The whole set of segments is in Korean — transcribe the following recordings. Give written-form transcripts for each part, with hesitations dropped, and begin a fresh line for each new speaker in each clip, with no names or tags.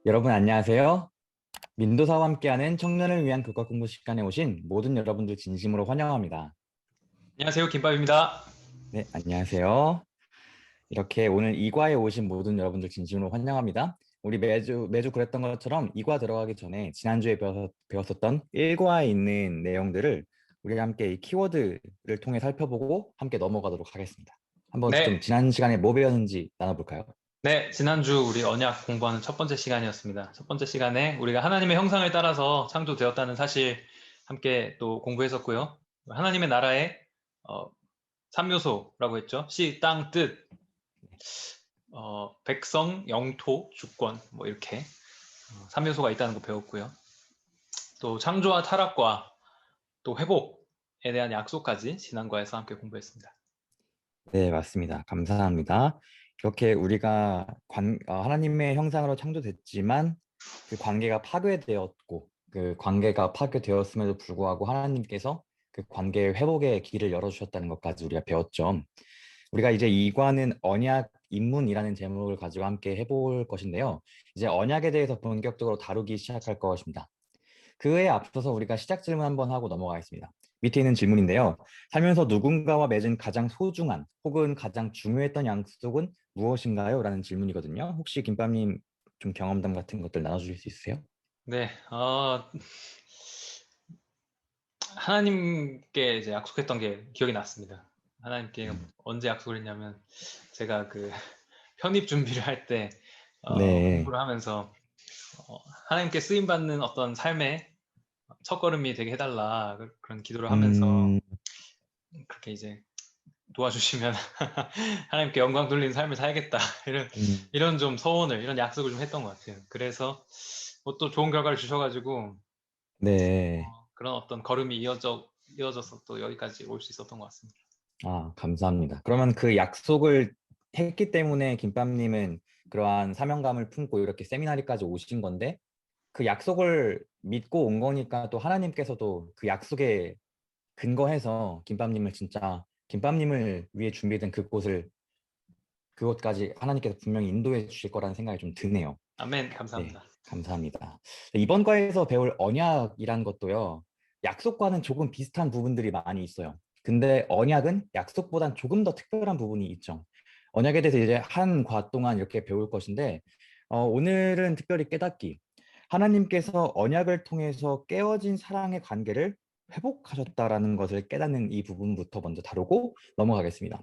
여러분 안녕하세요. 민도사와 함께하는 청년을 위한 교과 공부 시간에 오신 모든 여러분들 진심으로 환영합니다.
안녕하세요. 김밥입니다.
네, 안녕하세요. 이렇게 오늘 2과에 오신 모든 여러분들 진심으로 환영합니다. 우리 매주 그랬던 것처럼 2과 들어가기 전에 지난주에 배웠었던 1과에 있는 내용들을 우리 함께 이 키워드를 통해 살펴보고 함께 넘어가도록 하겠습니다. 한번 좀
네.
지난 시간에 뭐 배웠는지 나눠볼까요?
네. 지난주 우리 언약 공부하는 첫 번째 시간이었습니다. 첫 번째 시간에 우리가 하나님의 형상을 따라서 창조되었다는 사실 함께 또 공부했었고요. 하나님의 나라의 어, 3요소라고 했죠. 씨, 땅, 뜻, 백성, 영토, 주권 뭐 이렇게 3요소가 있다는 거 배웠고요. 또 창조와 타락과 또 회복에 대한 약속까지 지난과에서 함께 공부했습니다.
네, 맞습니다. 감사합니다. 이렇게 우리가 하나님의 형상으로 창조됐지만 그 관계가 파괴되었고 그 관계가 파괴되었음에도 불구하고 하나님께서 그 관계의 회복의 길을 열어주셨다는 것까지 우리가 배웠죠. 우리가 이제 이과는 언약 입문이라는 제목을 가지고 함께 해볼 것인데요. 이제 언약에 대해서 본격적으로 다루기 시작할 것입니다. 그에 앞서서 우리가 시작 질문 한번 하고 넘어가겠습니다. 밑에 있는 질문인데요. 살면서 누군가와 맺은 가장 소중한 혹은 가장 중요했던 약속은 무엇인가요? 라는 질문이거든요. 혹시 김밥님 좀 경험담 같은 것들 나눠주실 수 있으세요?
네. 하나님께 이제 약속했던 게 기억이 났습니다. 하나님께
음,
언제 약속을 했냐면 제가 그 편입 준비를 할 때
네.
공부를 하면서 하나님께 쓰임 받는 어떤 삶의 첫걸음이 되게 해달라 그런 기도를 하면서
음,
그렇게 이제 도와주시면 하나님께 영광 돌리는 삶을 살겠다 이런
음,
이런 좀 서원을 이런 약속을 좀 했던 것 같아요. 그래서 뭐 또 좋은 결과를 주셔가지고
네.
그런 어떤 걸음이 이어져서 또 여기까지 올 수 있었던 것 같습니다.
아, 감사합니다. 그러면 그 약속을 했기 때문에 김밥님은 그러한 사명감을 품고 이렇게 세미나리까지 오신 건데 그 약속을 믿고 온 거니까 또 하나님께서도 그 약속에 근거해서 김밥님을 진짜 김밥님을 위해 준비된 그곳까지 하나님께서 분명히 인도해 주실 거라는 생각이 좀 드네요.
아멘.
네,
감사합니다.
감사합니다. 이번 과에서 배울 언약이란 것도요, 약속과는 조금 비슷한 부분들이 많이 있어요. 근데 언약은 약속보단 조금 더 특별한 부분이 있죠. 언약에 대해서 이제 한 과 동안 이렇게 배울 것인데, 오늘은 특별히 깨닫기. 하나님께서 언약을 통해서 깨어진 사랑의 관계를 회복하셨다라는 것을 깨닫는 이 부분부터 먼저 다루고 넘어가겠습니다.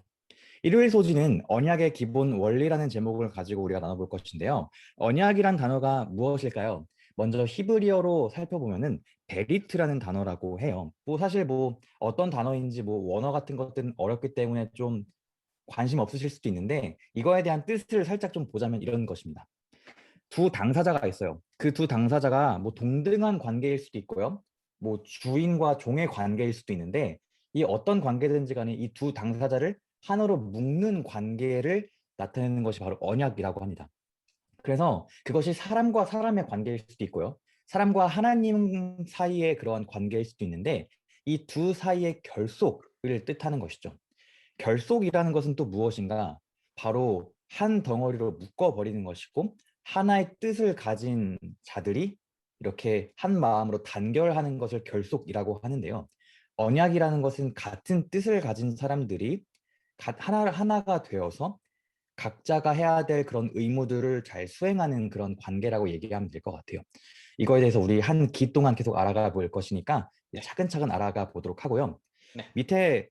일요일 소지는 언약의 기본 원리라는 제목을 가지고 우리가 나눠볼 것인데요. 언약이란 단어가 무엇일까요? 먼저 히브리어로 살펴보면은 베리트라는 단어라고 해요. 뭐 사실 뭐 어떤 단어인지 뭐 원어 같은 것들은 어렵기 때문에 좀 관심 없으실 수도 있는데 이거에 대한 뜻을 살짝 좀 보자면 이런 것입니다. 두 당사자가 있어요. 그 두 당사자가 뭐 동등한 관계일 수도 있고요. 뭐 주인과 종의 관계일 수도 있는데 이 어떤 관계든지 간에 이 두 당사자를 하나로 묶는 관계를 나타내는 것이 바로 언약이라고 합니다. 그래서 그것이 사람과 사람의 관계일 수도 있고요. 사람과 하나님 사이의 그러한 관계일 수도 있는데 이 두 사이의 결속을 뜻하는 것이죠. 결속이라는 것은 또 무엇인가? 바로 한 덩어리로 묶어버리는 것이고 하나의 뜻을 가진 자들이 이렇게 한 마음으로 단결하는 것을 결속이라고 하는데요. 언약이라는 것은 같은 뜻을 가진 사람들이 하나가 되어서 각자가 해야 될 그런 의무들을 잘 수행하는 그런 관계라고 얘기하면 될 것 같아요. 이거에 대해서 우리 한 기 동안 계속 알아가 볼 것이니까
네.
차근차근 알아가 보도록 하고요.
네.
밑에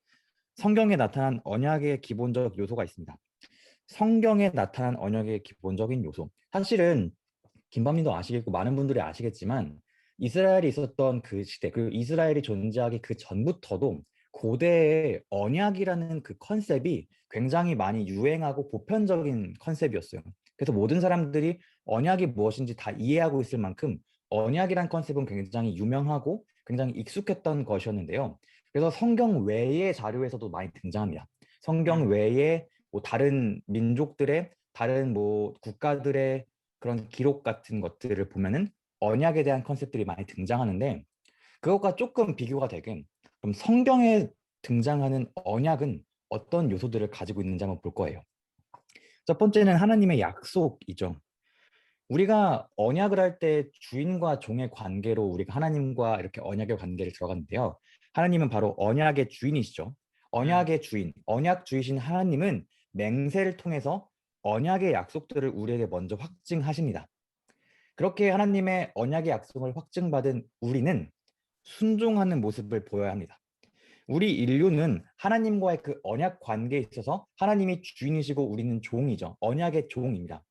성경에 나타난 언약의 기본적 요소가 있습니다. 성경에 나타난 언약의 기본적인 요소. 사실은 김밤님도 아시겠고 많은 분들이 아시겠지만 이스라엘이 있었던 그 시대, 그리고 이스라엘이 존재하기 그 전부터도 고대의 언약이라는 그 컨셉이 굉장히 많이 유행하고 보편적인 컨셉이었어요. 그래서 모든 사람들이 언약이 무엇인지 다 이해하고 있을 만큼 언약이란 컨셉은 굉장히 유명하고 굉장히 익숙했던 것이었는데요. 그래서 성경 외의 자료에서도 많이 등장합니다. 성경
음.
외에 뭐 다른 민족들의 다른 뭐 국가들의 그런 기록 같은 것들을 보면은 언약에 대한 컨셉들이 많이 등장하는데 그것과 조금 비교가 되게 그럼 성경에 등장하는 언약은 어떤 요소들을 가지고 있는지 한번 볼 거예요. 첫 번째는 하나님의 약속이죠. 우리가 언약을 할 때 주인과 종의 관계로 우리가 하나님과 이렇게 언약의 관계를 들어갔는데요. 하나님은 바로 언약의 주인이시죠.
음,
언약의 주인, 언약 주이신 하나님은 맹세를 통해서 언약의 약속들을 우리에게 먼저 확증하십니다. 그렇게 하나님의 언약의 약속을 확증받은 우리는 순종하는 모습을 보여야 합니다. 우리 인류는 하나님과의 그 언약 관계에 있어서 하나님이 주인이시고 우리는 종이죠. 언약의 종입니다.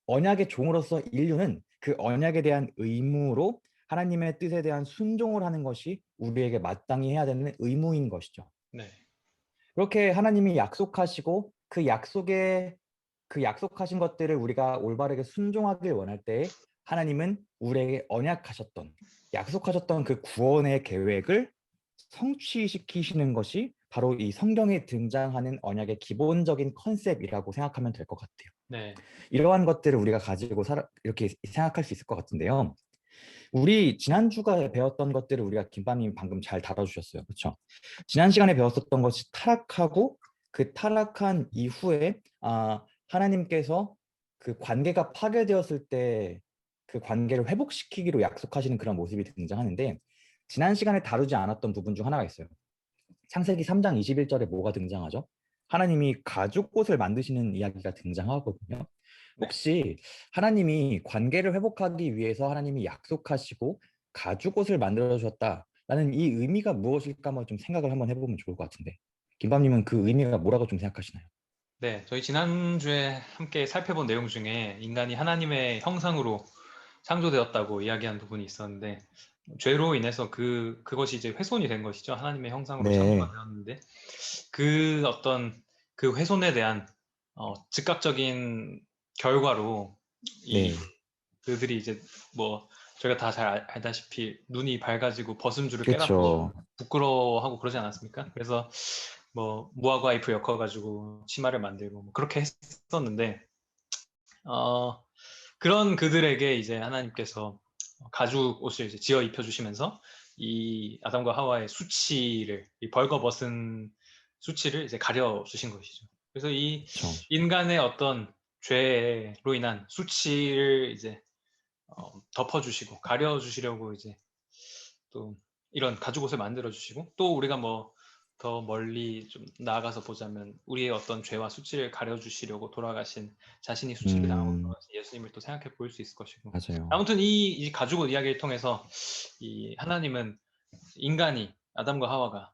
언약의 종으로서 인류는 그 언약에 대한 의무로 하나님의 뜻에 대한 순종을 하는 것이 우리에게 마땅히 해야 되는 의무인 것이죠.
네,
그렇게 하나님이 약속하시고 그 약속하신 것들을 우리가 올바르게 순종하길 원할 때 하나님은 우리에게 약속하셨던 그 구원의 계획을 성취시키시는 것이 바로 이 성경에 등장하는 언약의 기본적인 컨셉이라고 생각하면 될 것 같아요.
네,
이러한 것들을 우리가 가지고 이렇게 생각할 수 있을 것 같은데요. 우리 지난주가 배웠던 것들을 우리가 김빠님이 방금 잘 다뤄주셨어요. 그렇죠? 지난 시간에 배웠었던 것이 타락하고 그 타락한 이후에 하나님께서 그 관계가 파괴되었을 때 그 관계를 회복시키기로 약속하시는 그런 모습이 등장하는데 지난 시간에 다루지 않았던 부분 중 하나가 있어요. 창세기 3장 21절에 뭐가 등장하죠? 하나님이 가죽옷을 만드시는 이야기가 등장하거든요.
네.
혹시 하나님이 관계를 회복하기 위해서 하나님이 약속하시고 가죽옷을 만들어 주셨다라는 이 의미가 무엇일까 한번 좀 생각을 한번 해보면 좋을 것 같은데 김밤님은 그 의미가 뭐라고 좀 생각하시나요?
네, 저희 지난주에 함께 살펴본 내용 중에 인간이 하나님의 형상으로 창조되었다고 이야기한 부분이 있었는데, 죄로 인해서 그것이 이제 훼손이 된 것이죠. 하나님의 형상으로 창조가
네,
되었는데, 그 어떤 그 훼손에 대한 즉각적인 결과로 이
네,
그들이 이제 뭐 저희가 다 잘 알다시피 눈이 밝아지고 벗음줄을
그렇죠.
깨닫고 부끄러워하고 그러지 않았습니까? 그래서 뭐 무화과 잎을 엮어가지고 치마를 만들고 뭐 그렇게 했었는데 어, 그런 그들에게 이제 하나님께서 가죽 옷을 이제 지어 입혀주시면서 이 아담과 하와의 수치를 이 벌거벗은 수치를 이제 가려 주신 것이죠. 그래서 이
그렇죠.
인간의 어떤 죄로 인한 수치를 이제 덮어주시고 가려주시려고 이제 또 이런 가죽옷을 만들어 주시고 또 우리가 뭐 더 멀리 좀 나아가서 보자면 우리의 어떤 죄와 수치를 가려주시려고 돌아가신 자신이 수치를 당하고
음,
돌아가신 예수님을 또 생각해 볼 수 있을 것이고
맞아요.
아무튼 이 가죽옷 이야기를 통해서 이 하나님은 인간이 아담과 하와가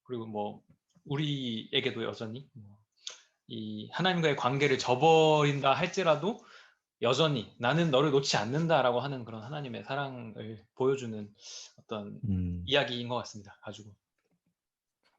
그리고 뭐 우리에게도 여전히 이 하나님과의 관계를 저버린다 할지라도 여전히 나는 너를 놓지 않는다라고 하는 그런 하나님의 사랑을 보여주는 어떤
음.
이야기인 것 같습니다. 가지고.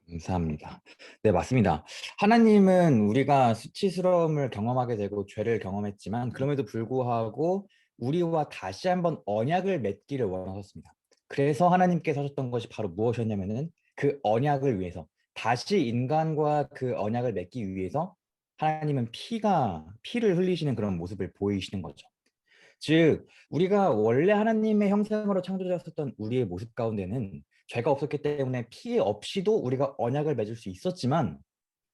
감사합니다. 네, 맞습니다. 하나님은 우리가 수치스러움을 경험하게 되고 죄를 경험했지만 그럼에도 불구하고 우리와 다시 한번 언약을 맺기를 원하셨습니다. 그래서 하나님께서 하셨던 것이 바로 무엇이었냐면은 그 언약을 위해서 다시 인간과 그 언약을 맺기 위해서 하나님은 피를 흘리시는 그런 모습을 보이시는 거죠. 즉, 우리가 원래 하나님의 형상으로 창조되었었던 우리의 모습 가운데는 죄가 없었기 때문에 피 없이도 우리가 언약을 맺을 수 있었지만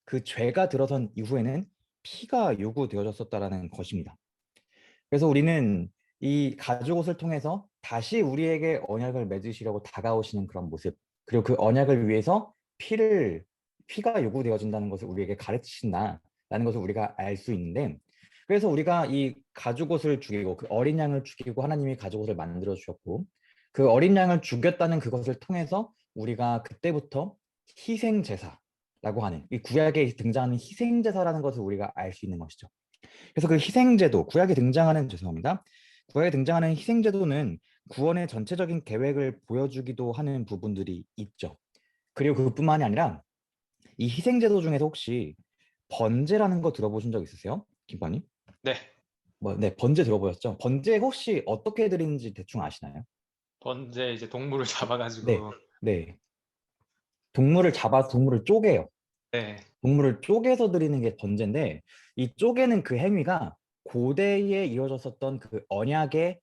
그 죄가 들어선 이후에는 피가 요구되어졌었다라는 것입니다. 그래서 우리는 이 가죽옷을 통해서 다시 우리에게 언약을 맺으시려고 다가오시는 그런 모습, 그리고 그 언약을 위해서 피가 요구되어진다는 것을 우리에게 가르치신다라는 것을 우리가 알 수 있는데, 그래서 우리가 이 가죽옷을 죽이고 그 어린 양을 죽이고 하나님이 가죽옷을 만들어 주셨고 그 어린 양을 죽였다는 그것을 통해서 우리가 그때부터 희생 제사라고 하는 이 구약에 등장하는 희생 제사라는 것을 우리가 알 수 있는 것이죠. 그래서 그 희생제도, 죄송합니다. 구약에 등장하는 희생제도는 구원의 전체적인 계획을 보여주기도 하는 부분들이 있죠. 그리고 그뿐만이 아니라 이 희생제도 중에서 혹시 번제라는 거 들어보신 적 있으세요? 김반님?
네.
네, 번제 들어보셨죠? 번제 혹시 어떻게 드리는지 대충 아시나요?
번제 이제 동물을
네,
잡아가지고
네. 동물을 쪼개요.
네.
동물을 쪼개서 드리는 게 번제인데 이 쪼개는 그 행위가 고대에 이루어졌었던 그 언약의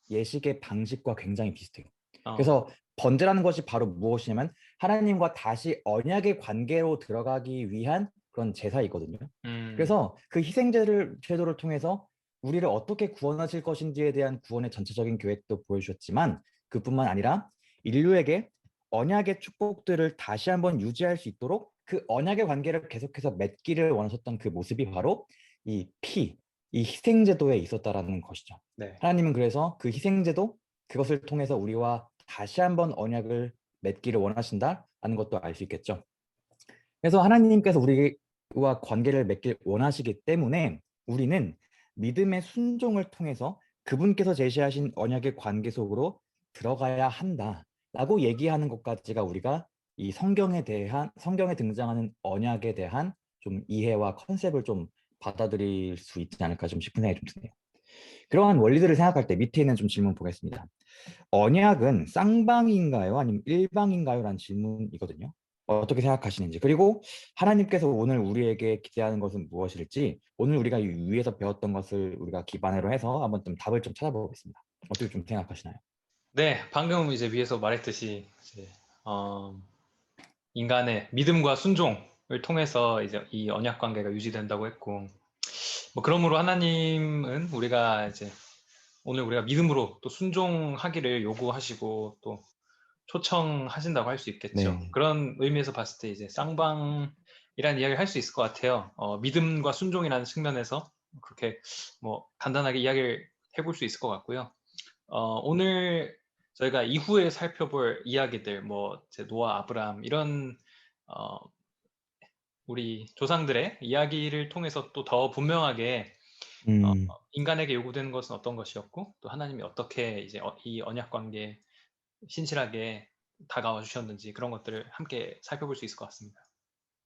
예식의 방식과 굉장히 비슷해요.
어,
그래서 번제라는 것이 바로 무엇이냐면 하나님과 다시 언약의 관계로 들어가기 위한 그런 제사이거든요.
음,
그래서 그 제도를 통해서 우리를 어떻게 구원하실 것인지에 대한 구원의 전체적인 계획도 보여주셨지만 그뿐만 아니라 인류에게 언약의 축복들을 다시 한번 유지할 수 있도록 그 언약의 관계를 계속해서 맺기를 원하셨던 그 모습이 바로 이 피, 이 희생제도에 있었다라는 것이죠.
네.
하나님은 그래서 그 희생제도, 그것을 통해서 우리와 다시 한번 언약을 맺기를 원하신다라는 것도 알 수 있겠죠. 그래서 하나님께서 우리와 관계를 맺길 원하시기 때문에 우리는 믿음의 순종을 통해서 그분께서 제시하신 언약의 관계 속으로 들어가야 한다라고 얘기하는 것까지가 우리가 이 성경에 등장하는 언약에 대한 좀 이해와 컨셉을 좀 받아들일 수 있지 않을까 좀 싶은 생각이 좀 드네요. 그러한 원리들을 생각할 때 밑에 있는 좀 질문 보겠습니다. 언약은 쌍방인가요? 아니면 일방인가요? 라는 질문이거든요. 어떻게 생각하시는지. 그리고 하나님께서 오늘 우리에게 기대하는 것은 무엇일지, 오늘 우리가 이 위에서 배웠던 것을 우리가 기반으로 해서 한번 좀 답을 좀 찾아보겠습니다. 어떻게 좀 생각하시나요?
네, 방금 이제 위에서 말했듯이 이제 어, 인간의 믿음과 순종을 통해서 이제 이 언약 관계가 유지된다고 했고, 뭐 그러므로 하나님은 우리가 이제 오늘 우리가 믿음으로 또 순종하기를 요구하시고 또 초청하신다고 할 수 있겠죠.
네.
그런 의미에서 봤을 때 이제 쌍방이라는 이야기를 할 수 있을 것 같아요. 믿음과 순종이라는 측면에서 그렇게 뭐 간단하게 이야기를 해볼 수 있을 것 같고요. 오늘 저희가 이후에 살펴볼 이야기들, 뭐 이제 노아, 아브라함 이런 어, 우리 조상들의 이야기를 통해서 또 더 분명하게 어,
음,
인간에게 요구되는 것은 어떤 것이었고 또 하나님이 어떻게 이제 이 언약 관계에 신실하게 다가와 주셨는지 그런 것들을 함께 살펴볼 수 있을 것 같습니다.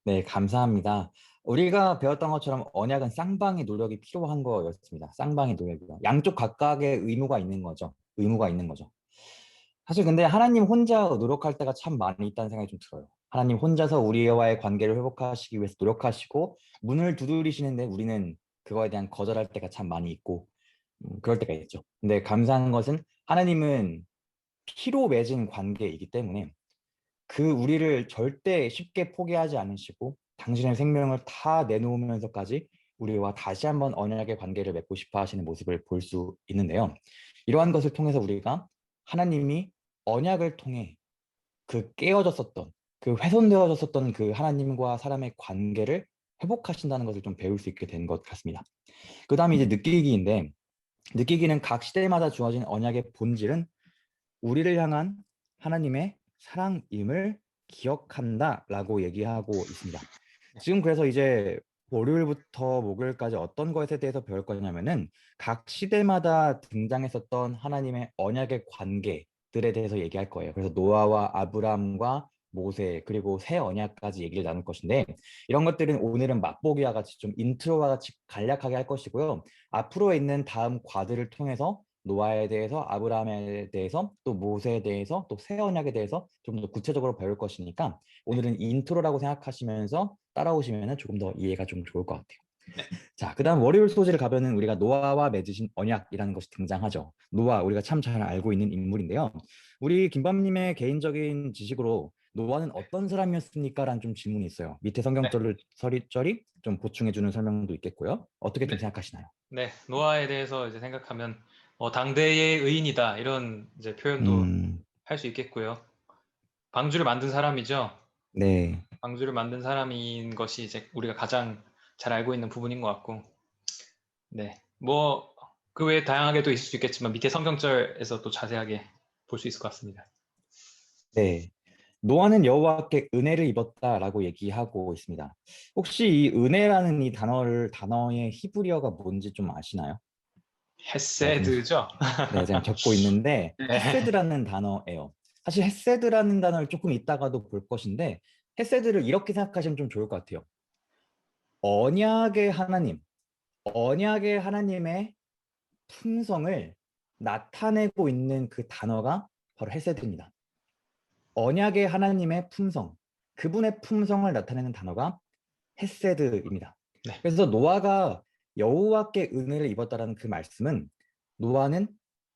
네, 감사합니다. 우리가 배웠던 것처럼 언약은 쌍방의 노력이 필요한 거였습니다. 쌍방의 노력이요. 양쪽 각각의 의무가 있는 거죠. 의무가 있는 거죠. 사실 근데 하나님 혼자 노력할 때가 참 많이 있다는 생각이 좀 들어요. 하나님 혼자서 우리와의 관계를 회복하시기 위해서 노력하시고 문을 두드리시는데 우리는 그거에 대한 거절할 때가 참 많이 있고 그럴 때가 있죠. 근데 감사한 것은 하나님은 피로 맺은 관계이기 때문에 그 우리를 절대 쉽게 포기하지 않으시고 당신의 생명을 다 내놓으면서까지 우리와 다시 한번 언약의 관계를 맺고 싶어 하시는 모습을 볼 수 있는데요. 이러한 것을 통해서 우리가 하나님이 언약을 통해 그 깨어졌었던 그 훼손되어졌었던 그 하나님과 사람의 관계를 회복하신다는 것을 좀 배울 수 있게 된 것 같습니다. 그 다음에 이제 느끼기인데 느끼기는 각 시대마다 주어진 언약의 본질은 우리를 향한 하나님의 사랑임을 기억한다라고 얘기하고 있습니다. 지금 그래서 이제 월요일부터 목요일까지 어떤 것에 대해서 배울 거냐면은 각 시대마다 등장했었던 하나님의 언약의 관계들에 대해서 얘기할 거예요. 그래서 노아와 아브람과 모세 그리고 새 언약까지 얘기를 나눌 것인데 이런 것들은 오늘은 맛보기와 같이 좀 인트로와 같이 간략하게 할 것이고요. 앞으로 있는 다음 과들을 통해서 노아에 대해서 아브라함에 대해서 또 모세에 대해서 또 새 언약에 대해서 좀 더 구체적으로 배울 것이니까
네,
오늘은 인트로라고 생각하시면서 따라오시면 조금 더 이해가 좀 좋을 것 같아요.
네,
자, 그다음 월요일 소재를 가면은 우리가 노아와 맺으신 언약이라는 것이 등장하죠. 노아 우리가 참 잘 알고 있는 인물인데요. 우리 김밤님의 개인적인 지식으로 노아는 어떤 사람이었습니까? 라는 좀 질문이 있어요. 밑에
네,
성경절을 서리저리 좀 보충해주는 설명도 있겠고요. 어떻게 좀
네,
생각하시나요?
네. 노아에 대해서 이제 생각하면 당대의 의인이다 이런 이제 표현도
음,
할 수 있겠고요. 방주를 만든 사람이죠.
네.
방주를 만든 사람인 것이 이제 우리가 가장 잘 알고 있는 부분인 것 같고, 네. 뭐 그 외에 다양하게 또 있을 수 있겠지만 밑에 성경절에서 또 자세하게 볼 수 있을 것 같습니다.
네. 노아는 여호와께 은혜를 입었다라고 얘기하고 있습니다. 혹시 이 은혜라는 이 단어의 히브리어가 뭔지 좀 아시나요? 제가 지금
헤세드죠?
네, 제가 적고 있는데
네.
헤세드라는 단어예요. 사실 헤세드라는 단어를 조금 이따가도 볼 것인데 헤세드를 이렇게 생각하시면 좀 좋을 것 같아요. 언약의 하나님, 언약의 하나님의 품성을 나타내고 있는 그 단어가 바로 헤세드입니다. 언약의 하나님의 품성, 그분의 품성을 나타내는 단어가 헤세드입니다.
네.
그래서 노아가 여호와께 은혜를 입었다라는 그 말씀은 노아는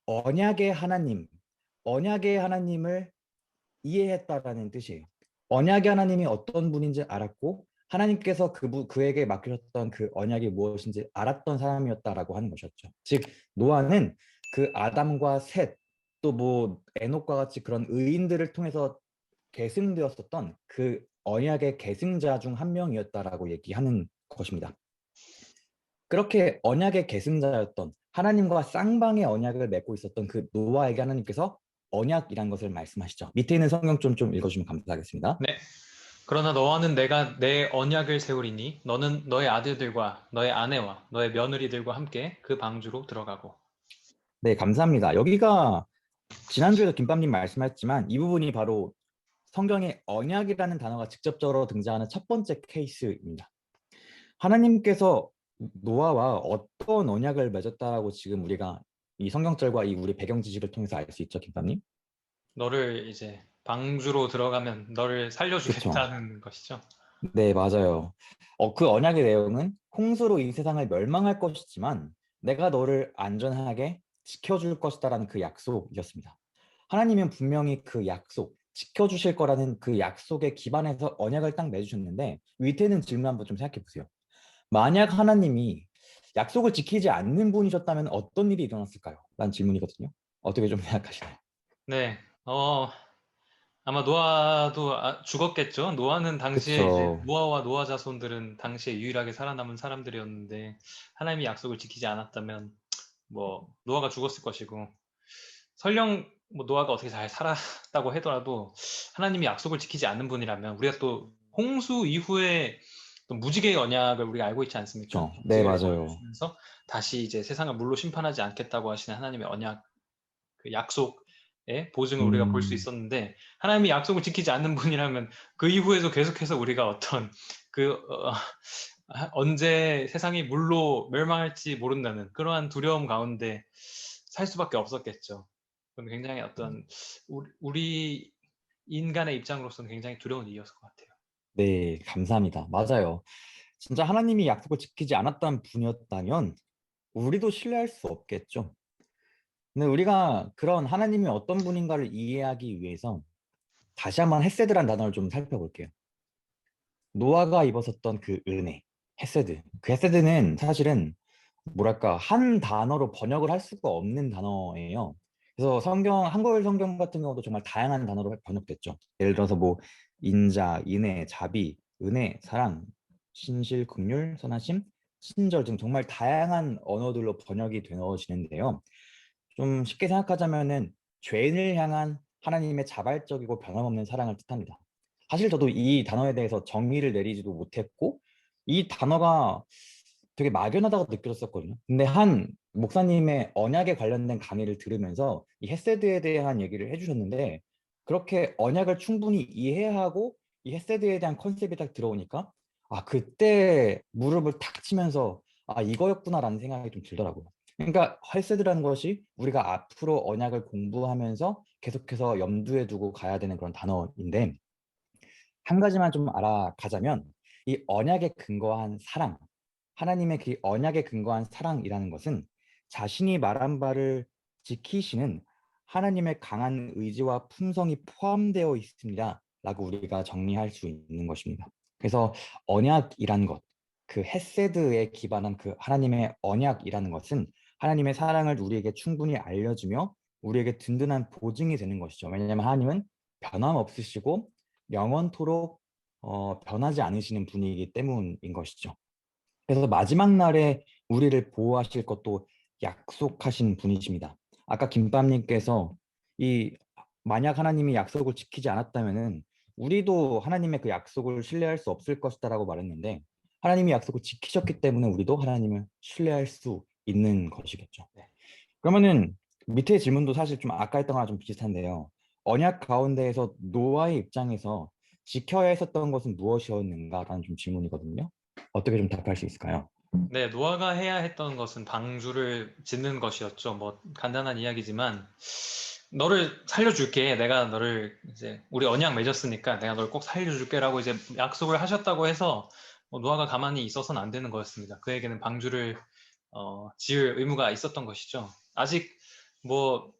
언약의 하나님, 언약의 하나님을 이해했다라는 뜻이에요. 언약의 하나님이 어떤 분인지 알았고 하나님께서 그에게 맡기셨던 그 언약이 무엇인지 알았던 사람이었다라고 하는 것이었죠. 즉 노아는 그 아담과 셋, 또 뭐 에녹과 같이 그런 의인들을 통해서 계승되었었던 그 언약의 계승자 중 한 명이었다라고 얘기하는 것입니다. 그렇게 언약의 계승자였던 하나님과 쌍방의 언약을 맺고 있었던 그 노아에게 하나님께서 언약이란 것을 말씀하시죠. 밑에 있는 성경 좀 읽어주시면 감사하겠습니다.
네. 그러나 너와는 내가 내 언약을 세우리니 너는 너의 아들들과 너의 아내와 너의 며느리들과 함께 그 방주로 들어가고.
네, 감사합니다. 여기가 지난주에도 김밥님 말씀하셨지만 이 부분이 바로 성경에 언약이라는 단어가 직접적으로 등장하는 첫 번째 케이스입니다. 하나님께서 노아와 어떤 언약을 맺었다라고 지금 우리가 이 성경절과 이 우리 배경 지식을 통해서 알 수 있죠, 김밥님?
너를 이제 방주로 들어가면 너를
그렇죠.
살려주겠다는 것이죠.
네, 맞아요. 그 언약의 내용은 홍수로 이 세상을 멸망할 것이지만 내가 너를 안전하게 지켜줄 것이다라는 그 약속이었습니다. 하나님은 분명히 그 약속, 지켜주실 거라는 그 약속에 기반해서 언약을 딱 맺으셨는데 밑에 있는 질문 한번 좀 생각해 보세요. 만약 하나님이 약속을 지키지 않는 분이셨다면 어떤 일이 일어났을까요? 라는 질문이거든요. 어떻게 좀 생각하시나요?
네. 아마 노아도 죽었겠죠. 노아는 당시에 이제
그쵸.
노아와 노아 자손들은 당시에 유일하게 살아남은 사람들이었는데 하나님이 약속을 지키지 않았다면 뭐 노아가 죽었을 것이고 설령 뭐 노아가 어떻게 잘 살았다고 하더라도 하나님이 약속을 지키지 않는 분이라면 우리가 또 홍수 이후에 또 무지개의 언약을 우리가 알고 있지 않습니까?
그쵸. 네,
무지개를
맞아요.
보여주시면서 다시 이제 세상을 물로 심판하지 않겠다고 하시는 하나님의 언약, 그 약속의 보증을 우리가 볼 수
음,
있었는데 하나님이 약속을 지키지 않는 분이라면 그 이후에도 계속해서 우리가 어떤 그 언제 세상이 물로 멸망할지 모른다는 그러한 두려움 가운데 살 수밖에 없었겠죠. 그건 굉장히 어떤 우리 인간의 입장으로서는 굉장히 두려운 일이었을 것 같아요.
네, 감사합니다. 맞아요. 진짜 하나님이 약속을 지키지 않았던 분이었다면 우리도 신뢰할 수 없겠죠. 근데 우리가 그런 하나님이 어떤 분인가를 이해하기 위해서 다시 한번 헤세드란 단어를 좀 살펴볼게요. 노아가 입었었던 그 은혜, 헤세드. 그 헤세드는 사실은 뭐랄까 한 단어로 번역을 할 수가 없는 단어예요. 그래서 한글 성경 같은 경우도 정말 다양한 단어로 번역됐죠. 예를 들어서 뭐 인자, 인애, 자비, 은혜, 사랑, 신실, 긍휼, 선하심, 친절 등 정말 다양한 언어들로 번역이 되어지는데요. 좀 쉽게 생각하자면은 죄인을 향한 하나님의 자발적이고 변함없는 사랑을 뜻합니다. 사실 저도 이 단어에 대해서 정의를 내리지도 못했고 이 단어가 되게 막연하다고 느껴졌었거든요. 근데 한 목사님의 언약에 관련된 강의를 들으면서 이 헤세드에 대한 얘기를 해주셨는데 그렇게 언약을 충분히 이해하고 이 헤세드에 대한 컨셉이 딱 들어오니까 아 그때 무릎을 탁 치면서 아 이거였구나라는 생각이 좀 들더라고요. 그러니까 헤세드라는 것이 우리가 앞으로 언약을 공부하면서 계속해서 염두에 두고 가야 되는 그런 단어인데 한 가지만 좀 알아가자면 이 언약에 근거한 사랑, 하나님의 그 언약에 근거한 사랑이라는 것은 자신이 말한 바를 지키시는 하나님의 강한 의지와 품성이 포함되어 있습니다. 라고 우리가 정리할 수 있는 것입니다. 그래서 언약이란 것, 그 헤세드에 기반한 그 하나님의 언약이라는 것은 하나님의 사랑을 우리에게 충분히 알려주며 우리에게 든든한 보증이 되는 것이죠. 왜냐하면 하나님은 변함없으시고 영원토록 변하지 않으시는 분이기 때문인 것이죠. 그래서 마지막 날에 우리를 보호하실 것도 약속하신 분이십니다. 아까 김밥님께서 이 만약 하나님이 약속을 지키지 않았다면은 우리도 하나님의 그 약속을 신뢰할 수 없을 것이다라고 말했는데 하나님이 약속을 지키셨기 때문에 우리도 하나님을 신뢰할 수 있는 것이겠죠.
네.
그러면은 밑에 질문도 사실 좀 아까 했던 거랑 좀 비슷한데요. 언약 가운데에서 노아의 입장에서 지켜야 했었던 것은 무엇이었는가라는 좀 질문이거든요. 어떻게 좀 답할 수 있을까요?
네, 노아가 해야 했던 것은 방주를 짓는 것이었죠. 뭐 간단한 이야기지만 너를 살려줄게. 내가 너를 이제 우리 언약 맺었으니까 내가 널 꼭 살려줄게라고 이제 약속을 하셨다고 해서 노아가 가만히 있어서는 안 되는 거였습니다. 그에게는 방주를 지을 의무가 있었던 것이죠. 아직 뭐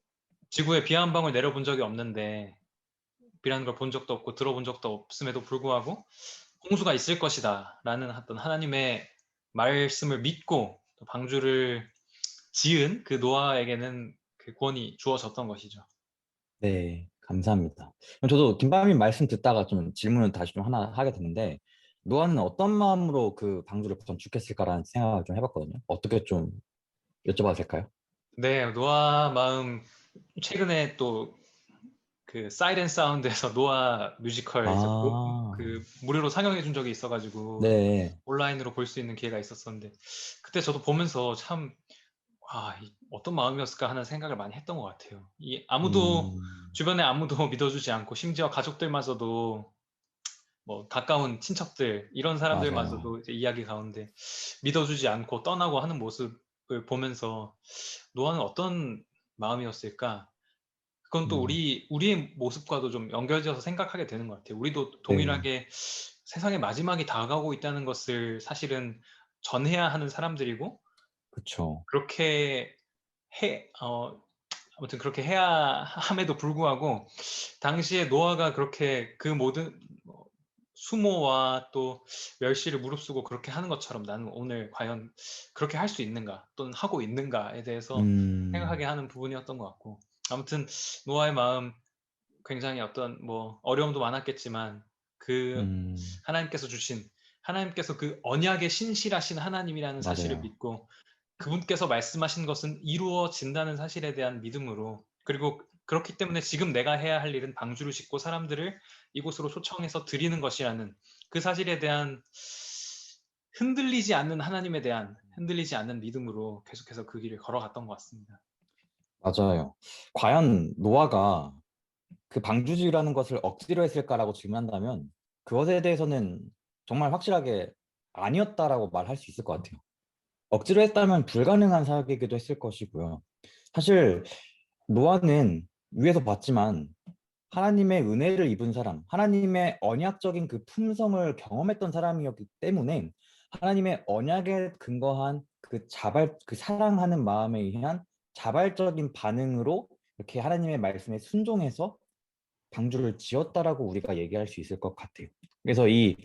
지구에 비 한 방울 내려본 적이 없는데 비라는 걸 본 적도 없고 들어본 적도 없음에도 불구하고 홍수가 있을 것이다 라는 어떤 하나님의 말씀을 믿고 또 방주를 지은 그 노아에게는 그 구원이 주어졌던 것이죠.
네, 감사합니다. 그럼 저도 김밤님 말씀 듣다가 좀 질문을 다시 좀 하나 하게 됐는데, 노아는 어떤 마음으로 그 방주를 건축했을까라는 생각을 좀 해봤거든요. 어떻게 좀 여쭤봐도 될까요?
네, 노아 마음 최근에 또 그 사이렌 사운드에서 노아 뮤지컬 이제
아,
그 무료로 상영해 준 적이 있어가지고
네,
온라인으로 볼 수 있는 기회가 있었었는데 그때 저도 보면서 참 어떤 마음이었을까 하는 생각을 많이 했던 것 같아요. 이 아무도
음,
주변에 아무도 믿어주지 않고 심지어 가족들마저도 뭐 가까운 친척들 이런
맞아요.
사람들마저도 이제 이야기 가운데 믿어주지 않고 떠나고 하는 모습을 보면서 노아는 어떤 마음이었을까? 그건 또
음,
우리의 모습과도 좀 연결지어서 생각하게 되는 것 같아요. 우리도
네,
동일하게 세상의 마지막이 다가오고 있다는 것을 사실은 전해야 하는 사람들이고
그쵸.
그렇게 해 아무튼 그렇게 해야 함에도 불구하고 당시에 노아가 그렇게 그 모든 수모와 또 멸시를 무릅쓰고 그렇게 하는 것처럼 나는 오늘 과연 그렇게 할 수 있는가 또는 하고 있는가에 대해서 생각하게
음,
하는 부분이었던 것 같고 아무튼 노아의 마음 굉장히 어떤 뭐 어려움도 많았겠지만 그
음,
하나님께서 주신 하나님께서 그 언약의 신실하신 하나님이라는 사실을
맞아요.
믿고 그분께서 말씀하신 것은 이루어진다는 사실에 대한 믿음으로 그리고 그렇기 때문에 지금 내가 해야 할 일은 방주를 짓고 사람들을 이곳으로 초청해서 드리는 것이라는 그 사실에 대한 흔들리지 않는 하나님에 대한 흔들리지 않는 믿음으로 계속해서 그 길을 걸어갔던 것 같습니다.
맞아요. 과연 노아가 그 방주지라는 것을 억지로 했을까라고 질문한다면 그것에 대해서는 정말 확실하게 아니었다라고 말할 수 있을 것 같아요. 억지로 했다면 불가능한 사기이기도 했을 것이고요. 사실 노아는 위에서 봤지만 하나님의 은혜를 입은 사람, 하나님의 언약적인 그 품성을 경험했던 사람이었기 때문에 하나님의 언약에 근거한 그 사랑하는 마음에 의한 자발적인 반응으로 이렇게 하나님의 말씀에 순종해서 방주를 지었다라고 우리가 얘기할 수 있을 것 같아요. 그래서 이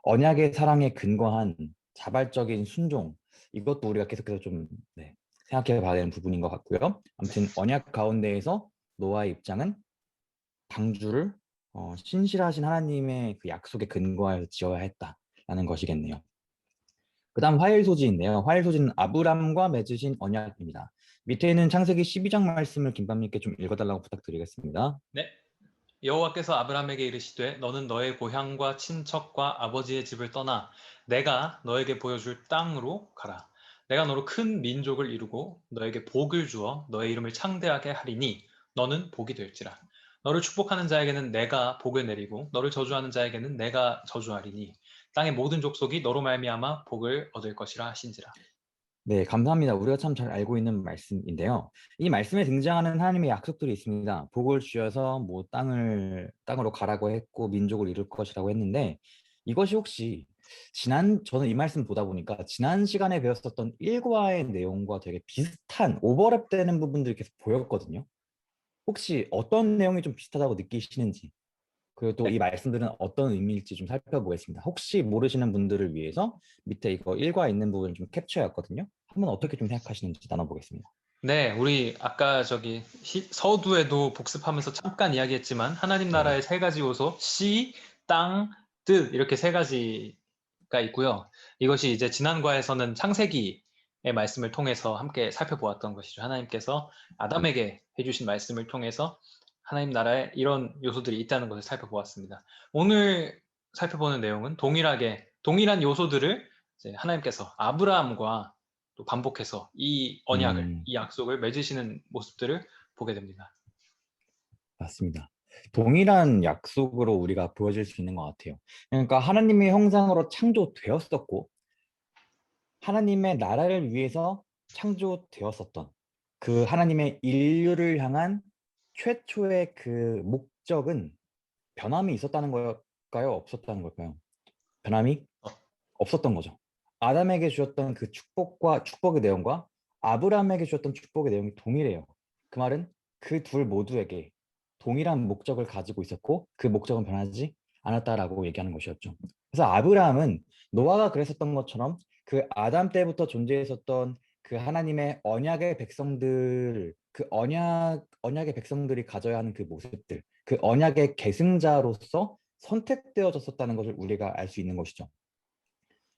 언약의 사랑에 근거한 자발적인 순종, 이것도 우리가 계속해서 좀 네, 생각해 봐야 되는 부분인 것 같고요. 아무튼 언약 가운데에서 노아의 입장은 방주를 신실하신 하나님의 그 약속에 근거하여 지어야 했다라는 것이겠네요. 그다음 화일 소지인데요. 화일 소지는 아브람과 맺으신 언약입니다. 밑에 있는 창세기 12장 말씀을 김밤님께 좀 읽어달라고 부탁드리겠습니다.
네. 여호와께서 아브라함에게 이르시되 너는 너의 고향과 친척과 아버지의 집을 떠나 내가 너에게 보여줄 땅으로 가라. 내가 너로 큰 민족을 이루고 너에게 복을 주어 너의 이름을 창대하게 하리니 너는 복이 될지라. 너를 축복하는 자에게는 내가 복을 내리고 너를 저주하는 자에게는 내가 저주하리니 땅의 모든 족속이 너로 말미암아 복을 얻을 것이라 하신지라.
네, 감사합니다. 우리가 참 잘 알고 있는 말씀인데요. 이 말씀에 등장하는 하나님의 약속들이 있습니다. 복을 주셔서 뭐 땅으로 가라고 했고 민족을 이룰 것이라고 했는데 이것이 혹시 저는 이 말씀 보다 보니까 지난 시간에 배웠었던 일과의 내용과 되게 비슷한 오버랩되는 부분들이 계속 보였거든요. 혹시 어떤 내용이 좀 비슷하다고 느끼시는지 그리고 또 이 말씀들은 어떤 의미일지 좀 살펴보겠습니다. 혹시 모르시는 분들을 위해서 밑에 이거 일과 있는 부분을 좀 캡처해왔거든요. 한번 어떻게 좀 생각하시는지 나눠보겠습니다.
네, 우리 아까 저기 서두에도 복습하면서 잠깐 이야기했지만 하나님 나라의
네.
세 가지 요소, 씨, 땅, 뜻 이렇게 세 가지가 있고요. 이것이 이제 지난 과에서는 창세기의 말씀을 통해서 함께 살펴보았던 것이죠. 하나님께서 아담에게 해주신 말씀을 통해서 하나님 나라에 이런 요소들이 있다는 것을 살펴보았습니다. 오늘 살펴보는 내용은 동일한 요소들을 이제 하나님께서 아브라함과 또 반복해서
음,
이 약속을 맺으시는 모습들을 보게 됩니다.
맞습니다. 동일한 약속으로 우리가 보여질 수 있는 것 같아요. 그러니까 하나님의 형상으로 창조되었었고, 하나님의 나라를 위해서 창조되었었던 그 하나님의 인류를 향한 최초의 그 목적은 변함이 있었다는 걸까요? 없었다는 걸까요? 변함이
어,
없었던 거죠. 아담에게 주었던 그 축복의 내용과 아브라함에게 주었던 축복의 내용이 동일해요. 그 말은 그 둘 모두에게 동일한 목적을 가지고 있었고 그 목적은 변하지 않았다라고 얘기하는 것이었죠. 그래서 아브라함은 노아가 그랬었던 것처럼 그 아담 때부터 존재했었던 그 하나님의 언약의 백성들, 그 언약의 백성들이 가져야 하는 그 모습들, 그 언약의 계승자로서 선택되어졌었다는 것을 우리가 알 수 있는 것이죠.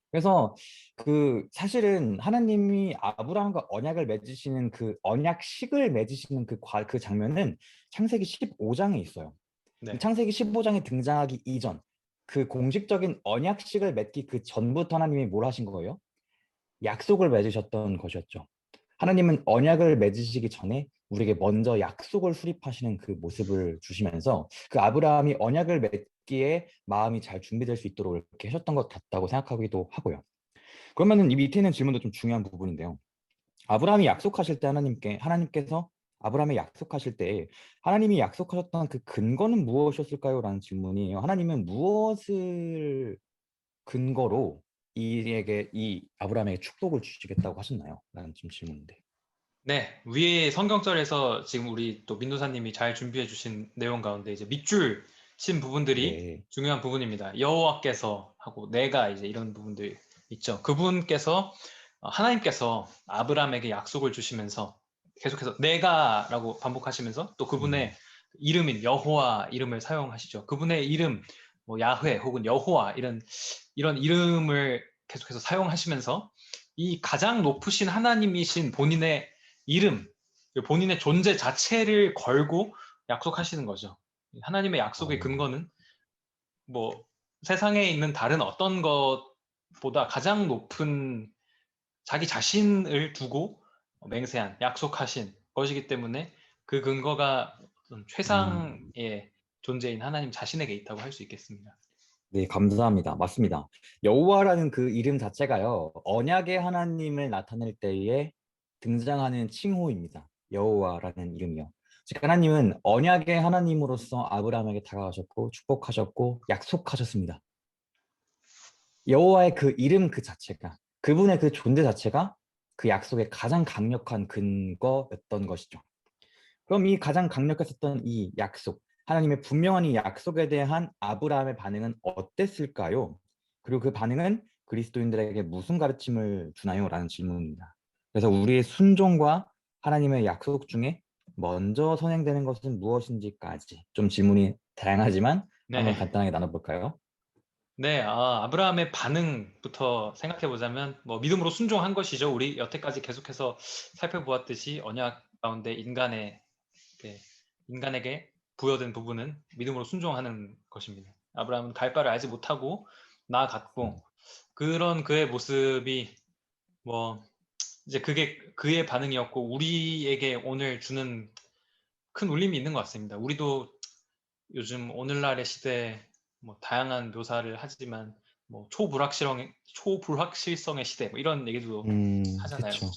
그래서 그 사실은 하나님이 아브라함과 언약을 맺으시는 그 언약식을 맺으시는 그 장면은 창세기 15장에 있어요. 이
네.
창세기 15장에 등장하기 이전 그 공식적인 언약식을 맺기 그 전부터 하나님이 뭘 하신 거예요? 약속을 맺으셨던 것이었죠. 하나님은 언약을 맺으시기 전에 우리에게 먼저 약속을 수립하시는 그 모습을 주시면서 그 아브라함이 언약을 맺기에 마음이 잘 준비될 수 있도록 이렇게 하셨던 것 같다고 생각하기도 하고요. 그러면은 이 밑에 있는 질문도 좀 중요한 부분인데요. 아브라함이 약속하실 때 하나님께서 아브라함에 약속하실 때 하나님이 약속하셨던 그 근거는 무엇이었을까요? 라는 질문이에요. 하나님은 무엇을 근거로 이 아브라함에게 축복을 주시겠다고 하셨나요? 라는 좀 질문인데.
네, 위에 성경절에서 지금 우리 또 민도사님이 잘 준비해 주신 내용 가운데 이제 밑줄 친 부분들이
네.
중요한 부분입니다. 여호와께서 하고 내가 이제 이런 부분들 있죠. 그분께서 하나님께서 아브라함에게 약속을 주시면서 계속해서 내가라고 반복하시면서 또 그분의
음,
이름인 여호와 이름을 사용하시죠. 그분의 이름 뭐 야훼 혹은 여호와 이런 이름을 계속해서 사용하시면서 이 가장 높으신 하나님이신 본인의 이름, 본인의 존재 자체를 걸고 약속하시는 거죠. 하나님의 약속의
어,
근거는 뭐 세상에 있는 다른 어떤 것보다 가장 높은 자기 자신을 두고 맹세한, 약속하신 것이기 때문에 그 근거가 어떤
음,
최상의 존재인 하나님 자신에게 있다고 할 수 있겠습니다.
네, 감사합니다. 맞습니다. 여호와라는 그 이름 자체가요, 언약의 하나님을 나타낼 때에 등장하는 칭호입니다. 여호와라는 이름이요. 즉, 하나님은 언약의 하나님으로서 아브라함에게 다가가셨고, 축복하셨고, 약속하셨습니다. 여호와의 그 이름 그 자체가, 그분의 그 존재 자체가 그 약속의 가장 강력한 근거였던 것이죠. 그럼 이 가장 강력했었던 이 약속, 하나님의 분명한 이 약속에 대한 아브라함의 반응은 어땠을까요? 그리고 그 반응은 그리스도인들에게 무슨 가르침을 주나요? 라는 질문입니다. 그래서 우리의 순종과 하나님의 약속 중에 먼저 선행되는 것은 무엇인지까지 좀 질문이 다양하지만 한번
네.
간단하게 나눠볼까요?
네, 아브라함의 반응부터 생각해 보자면, 뭐, 믿음으로 순종한 것이죠. 우리 여태까지 계속해서 살펴보았듯이 언약 가운데 네, 인간에게 부여된 부분은 믿음으로 순종하는 것입니다. 아브라함은 갈 바를 알지 못하고 나아갔고, 그런 그의 모습이 뭐, 이제 그게 그의 반응이었고, 우리에게 오늘 주는 큰 울림이 있는 것 같습니다. 우리도 요즘 오늘날의 시대에 뭐 다양한 묘사를 하지만 뭐 초불확실성의 시대 뭐 이런 얘기도 하잖아요.
그쵸.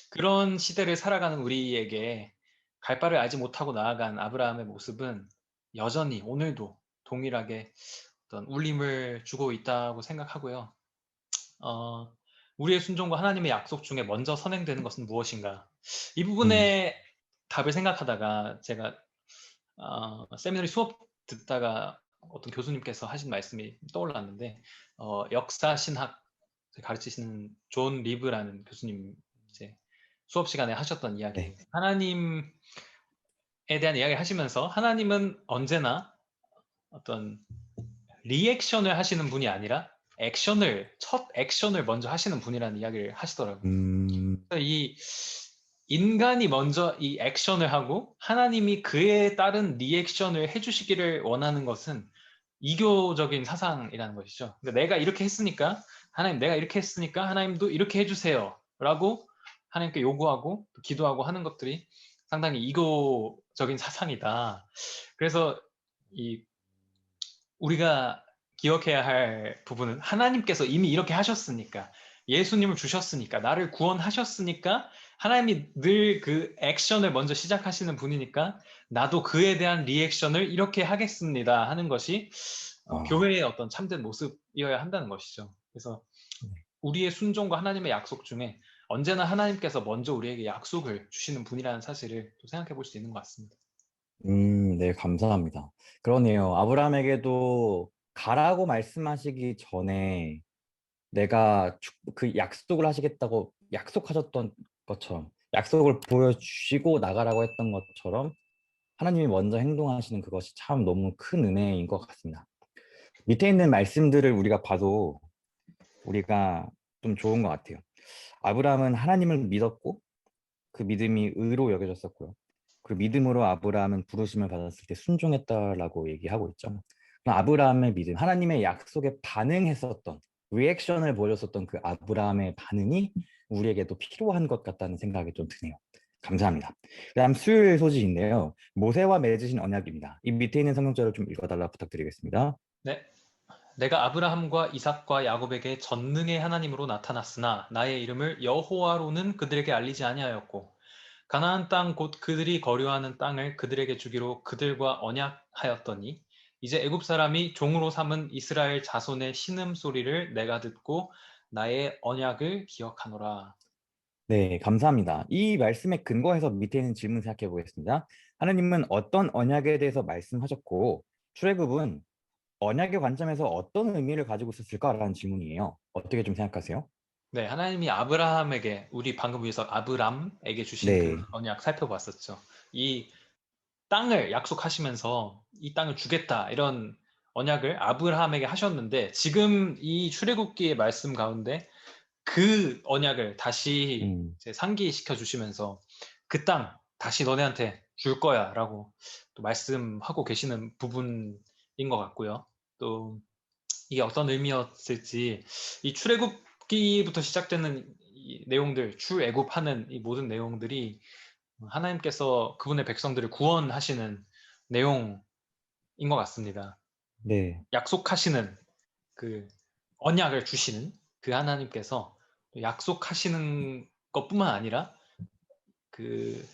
그런 시대를 살아가는 우리에게 갈 바를 알지 못하고 나아간 아브라함의 모습은 여전히 오늘도 동일하게 어떤 울림을 주고 있다고 생각하고요. 어, 우리의 순종과 하나님의 약속 중에 먼저 선행되는 것은 무엇인가? 이
음,
부분에 답을 생각하다가 제가 세미나리 수업 듣다가 어떤 교수님께서 하신 말씀이 떠올랐는데 역사 신학 가르치시는 존 리브라는 교수님 이제 수업 시간에 하셨던 이야기
네.
하나님에 대한 이야기를 하시면서 하나님은 언제나 어떤 리액션을 하시는 분이 아니라 첫 액션을 먼저 하시는 분이라는 이야기를 하시더라고요.
음,
이 인간이 먼저 이 액션을 하고 하나님이 그에 따른 리액션을 해주시기를 원하는 것은 이교적인 사상이라는 것이죠. 그러니까 내가 이렇게 했으니까 하나님 내가 이렇게 했으니까 하나님도 이렇게 해주세요 라고 하나님께 요구하고 기도하고 하는 것들이 상당히 이교적인 사상이다. 그래서 이 우리가 기억해야 할 부분은 하나님께서 이미 이렇게 하셨으니까 예수님을 주셨으니까 나를 구원하셨으니까 하나님이 늘 그 액션을 먼저 시작하시는 분이니까 나도 그에 대한 리액션을 이렇게 하겠습니다 하는 것이
아,
교회의 어떤 참된 모습이어야 한다는 것이죠. 그래서 우리의 순종과 하나님의 약속 중에 언제나 하나님께서 먼저 우리에게 약속을 주시는 분이라는 사실을 또 생각해 볼 수 있는 것 같습니다.
네, 감사합니다. 그러네요. 아브라함에게도 가라고 말씀하시기 전에 내가 그 약속을 하시겠다고 약속하셨던 것처럼 약속을 보여주시고 나가라고 했던 것처럼 하나님이 먼저 행동하시는 그것이 참 너무 큰 은혜인 것 같습니다. 밑에 있는 말씀들을 우리가 봐도 우리가 좀 좋은 것 같아요. 아브라함은 하나님을 믿었고 그 믿음이 의로 여겨졌었고요. 그 믿음으로 아브라함은 부르심을 받았을 때 순종했다라고 얘기하고 있죠. 그럼 아브라함의 믿음, 하나님의 약속에 반응했었던 리액션을 보여줬었던 그 아브라함의 반응이 우리에게도 필요한 것 같다는 생각이 좀 드네요. 감사합니다. 그다음 수요일 소식인데요. 모세와 맺으신 언약입니다. 이 밑에 있는 성경절을 좀 읽어달라 부탁드리겠습니다.
네. 내가 아브라함과 이삭과 야곱에게 전능의 하나님으로 나타났으나 나의 이름을 여호와로는 그들에게 알리지 아니하였고 가나안 땅 곧 그들이 거류하는 땅을 그들에게 주기로 그들과 언약하였더니 이제 애굽 사람이 종으로 삼은 이스라엘 자손의 신음소리를 내가 듣고 나의 언약을 기억하노라.
네, 감사합니다. 이 말씀에 근거해서 밑에 있는 질문 생각해 보겠습니다. 하나님은 어떤 언약에 대해서 말씀하셨고, 출애굽은 언약의 관점에서 어떤 의미를 가지고 있었을까라는 질문이에요. 어떻게 좀 생각하세요?
네, 하나님이 아브라함에게 우리 방금 위해서 아브람에게 주신 그
네,
언약 살펴봤었죠. 이 땅을 약속하시면서 이 땅을 주겠다 이런 언약을 아브라함에게 하셨는데 지금 이 출애굽기의 말씀 가운데 그 언약을 다시
음,
이제 상기시켜 주시면서 그 땅 다시 너네한테 줄 거야라고 또 말씀하고 계시는 부분인 것 같고요. 또 이게 어떤 의미였을지 이 출애굽기부터 시작되는 이 내용들, 출애굽하는 이 모든 내용들이 하나님께서 그분의 백성들을 구원하시는 내용인 것 같습니다.
네,
약속하시는 그 언약을 주시는 그 하나님께서 약속하시는 것뿐만 아니라 그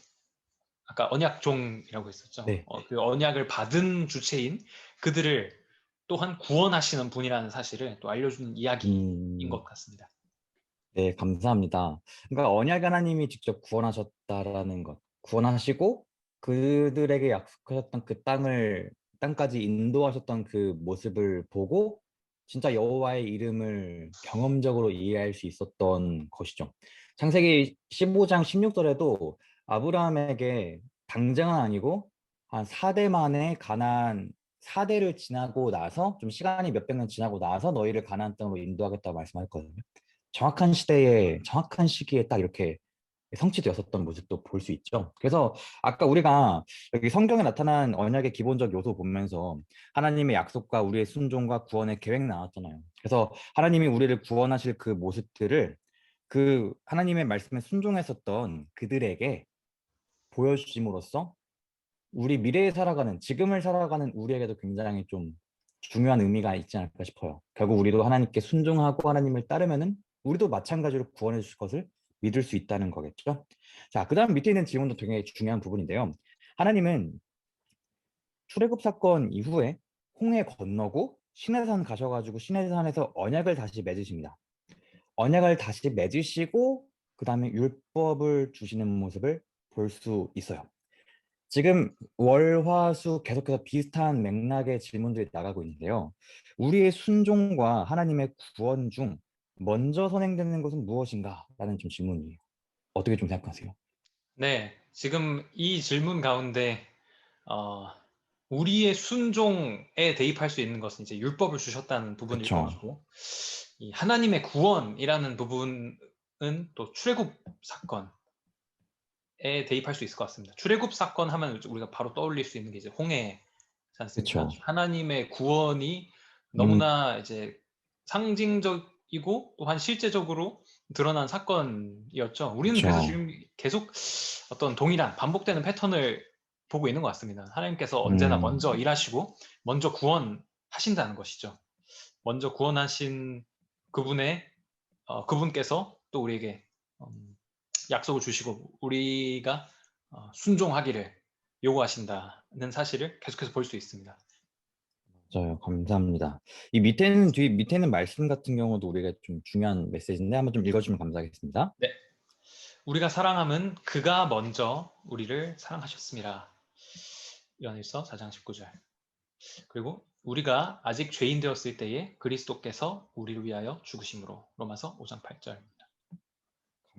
아까 언약종이라고 했었죠.
네,
그 언약을 받은 주체인 그들을 또한 구원하시는 분이라는 사실을 또 알려주는 이야기인
음,
것 같습니다.
네, 감사합니다. 그러니까 언약 하나님이 직접 구원하셨다라는 것, 구원하시고 그들에게 약속하셨던 그 땅까지 인도하셨던 그 모습을 보고 진짜 여호와의 이름을 경험적으로 이해할 수 있었던 것이죠. 창세기 15장 16절에도 아브라함에게 당장은 아니고 한 4대 만에 가나안 4대를 지나고 나서 좀 시간이 몇백 년 지나고 나서 너희를 가나안 땅으로 인도하겠다고 말씀하셨거든요. 정확한 시대에 정확한 시기에 딱 이렇게 성취되었었던 모습도 볼 수 있죠. 그래서 아까 우리가 여기 성경에 나타난 언약의 기본적 요소 보면서 하나님의 약속과 우리의 순종과 구원의 계획 나왔잖아요. 그래서 하나님이 우리를 구원하실 그 모습들을 그 하나님의 말씀에 순종했었던 그들에게 보여주심으로써 우리 미래에 살아가는 지금을 살아가는 우리에게도 굉장히 좀 중요한 의미가 있지 않을까 싶어요. 결국 우리도 하나님께 순종하고 하나님을 따르면은 우리도 마찬가지로 구원해 주실 것을 믿을 수 있다는 거겠죠. 자, 그다음 밑에 있는 질문도 되게 중요한 부분인데요. 하나님은 출애굽 사건 이후에 홍해 건너고 시내산 가셔가지고 시내산에서 언약을 다시 맺으십니다. 언약을 다시 맺으시고 그다음에 율법을 주시는 모습을 볼 수 있어요. 지금 월화수 계속해서 비슷한 맥락의 질문들이 나가고 있는데요. 우리의 순종과 하나님의 구원 중 먼저 선행되는 것은 무엇인가? 라는 좀 질문이에요. 어떻게 좀 생각하세요?
네, 지금 이 질문 가운데 어, 우리의 순종에 대입할 수 있는 것은 이제 율법을 주셨다는 부분일 것
그쵸.
같고, 이 하나님의 구원이라는 부분은 또 출애굽 사건에 대입할 수 있을 것 같습니다. 출애굽 사건 하면 우리가 바로 떠올릴 수 있는 게 이제 홍해지 않습니까?
그쵸.
하나님의 구원이
음,
너무나 이제 상징적이고 또한 실제적으로 드러난 사건이었죠. 우리는 그래서
그쵸.
지금 계속 어떤 동일한 반복되는 패턴을 보고 있는 것 같습니다. 하나님께서 언제나
음,
먼저 일하시고 먼저 구원하신다는 것이죠. 먼저 구원하신 그분의 그분께서 또 우리에게 음, 약속을 주시고 우리가 순종하기를 요구하신다는 사실을 계속해서 볼 수 있습니다.
맞아요. 감사합니다. 뒤 밑에는 말씀 같은 경우도 우리가 좀 중요한 메시지인데 한번 좀 읽어주면 감사하겠습니다.
네, 우리가 사랑함은 그가 먼저 우리를 사랑하셨습니다. 요한일서 4장 19절. 그리고 우리가 아직 죄인 되었을 때에 그리스도께서 우리를 위하여 죽으심으로. 로마서 5장 8절입니다.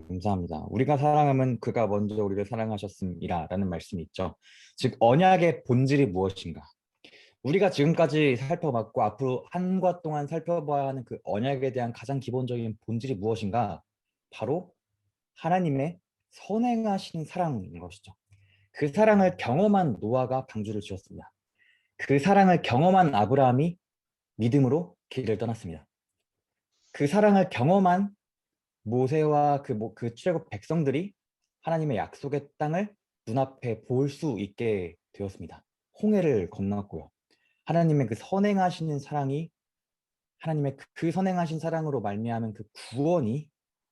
감사합니다. 우리가 사랑하면 그가 먼저 우리를 사랑하셨음이라라는 말씀이 있죠. 즉 언약의 본질이 무엇인가? 우리가 지금까지 살펴봤고 앞으로 한과 동안 살펴봐야 하는 그 언약에 대한 가장 기본적인 본질이 무엇인가? 바로 하나님의 선행하신 사랑인 것이죠. 그 사랑을 경험한 노아가 방주를 지었습니다. 그 사랑을 경험한 아브라함이 믿음으로 길을 떠났습니다. 그 사랑을 경험한 모세와 그 출애굽 백성들이 하나님의 약속의 땅을 눈앞에 볼 수 있게 되었습니다. 홍해를 건넜고요. 하나님의 그 선행하시는 사랑이 하나님의 그 선행하신 사랑으로 말미암은 그 구원이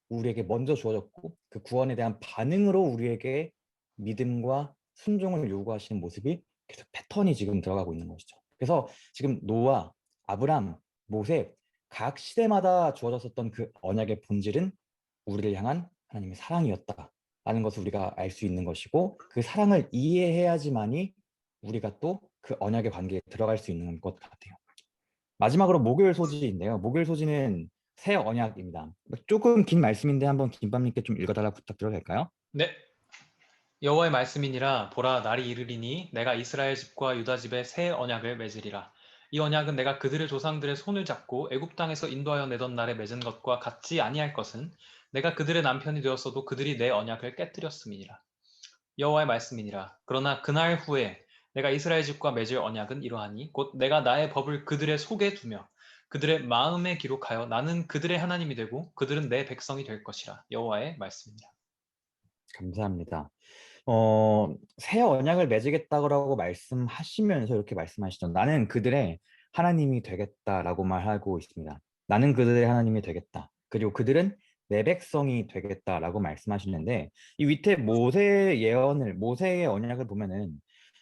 우리에게 먼저 주어졌고 그 구원에 대한 반응으로 우리에게 믿음과 순종을 요구하시는 모습이 계속 패턴이 지금 들어가고 있는 것이죠. 그래서 지금 노아, 아브람, 모세 각 시대마다 주어졌었던 그 언약의 본질은 우리를 향한 하나님의 사랑이었다라는 것을 우리가 알 수 있는 것이고 그 사랑을 이해해야지만이 우리가 또 그 언약의 관계에 들어갈 수 있는 것 같아요. 마지막으로 목요일 소지인데요. 목요일 소지는 새 언약입니다. 조금 긴 말씀인데 한번 김밤님께 좀 읽어달라고 부탁드려도 될까요?
네. 여호와의 말씀이니라. 보라, 날이 이르리니 내가 이스라엘 집과 유다 집에 새 언약을 맺으리라. 이 언약은 내가 그들의 조상들의 손을 잡고 애굽 땅에서 인도하여 내던 날에 맺은 것과 같지 아니할 것은 내가 그들의 남편이 되었어도 그들이 내 언약을 깨뜨렸음이니라. 여호와의 말씀이니라. 그러나 그날 후에 내가 이스라엘 집과 맺을 언약은 이러하니 곧 내가 나의 법을 그들의 속에 두며 그들의 마음에 기록하여 나는 그들의 하나님이 되고 그들은 내 백성이 될 것이라. 여호와의 말씀이니라.
감사합니다. 새 언약을 맺으겠다고 말씀하시면서 이렇게 말씀하시죠. 나는 그들의 하나님이 되겠다라고 말하고 있습니다. 나는 그들의 하나님이 되겠다. 그리고 그들은 내 백성이 되겠다라고 말씀하시는데 이 밑에 모세의 언약을 보면은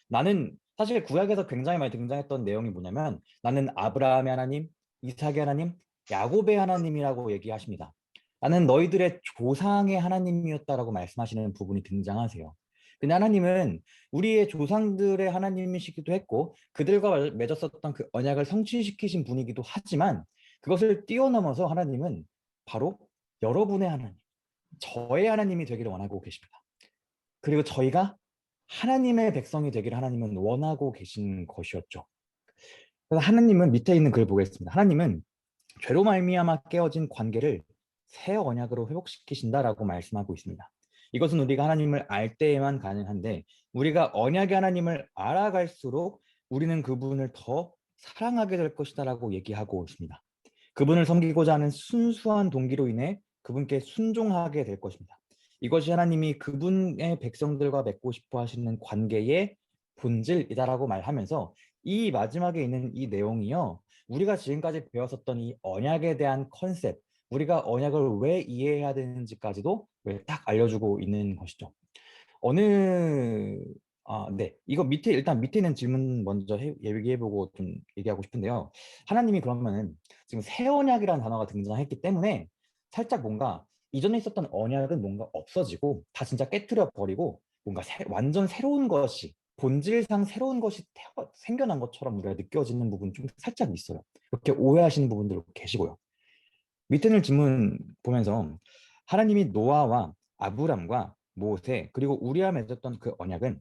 나는 사실 구약에서 굉장히 많이 등장했던 내용이 뭐냐면 나는 아브라함의 하나님, 이삭의 하나님, 야곱의 하나님이라고 얘기하십니다. 나는 너희들의 조상의 하나님이었다라고 말씀하시는 부분이 등장하세요. 근데 하나님은 우리의 조상들의 하나님이시기도 했고 그들과 맺었었던 그 언약을 성취시키신 분이기도 하지만 그것을 뛰어넘어서 하나님은 바로 여러분의 하나님, 저의 하나님이 되기를 원하고 계십니다. 그리고 저희가 하나님의 백성이 되기를 하나님은 원하고 계신 것이었죠. 그래서 하나님은 밑에 있는 글 보겠습니다. 하나님은 죄로 말미암아 깨어진 관계를 새 언약으로 회복시키신다라고 말씀하고 있습니다. 이것은 우리가 하나님을 알 때에만 가능한데 우리가 언약의 하나님을 알아갈수록 우리는 그분을 더 사랑하게 될 것이다라고 얘기하고 있습니다. 그분을 섬기고자 하는 순수한 동기로 인해 그분께 순종하게 될 것입니다. 이것이 하나님이 그분의 백성들과 맺고 싶어 하시는 관계의 본질이다라고 말하면서 이 마지막에 있는 이 내용이요. 우리가 지금까지 배웠었던 이 언약에 대한 컨셉, 우리가 언약을 왜 이해해야 되는지까지도 딱 알려주고 있는 것이죠. 네. 이거 일단 밑에 있는 질문 먼저 얘기해보고 좀 얘기하고 싶은데요. 하나님이 그러면은 지금 새 언약이라는 단어가 등장했기 때문에 살짝 뭔가 이전에 있었던 언약은 뭔가 없어지고 다 진짜 깨트려 버리고 뭔가 완전 새로운 것이 본질상 새로운 것이 생겨난 것처럼 우리가 느껴지는 부분 좀 살짝 있어요. 이렇게 오해하시는 분들도 계시고요. 밑에 있는 질문 보면서 하나님이 노아와 아브람과 모세 그리고 우리와 맺었던 그 언약은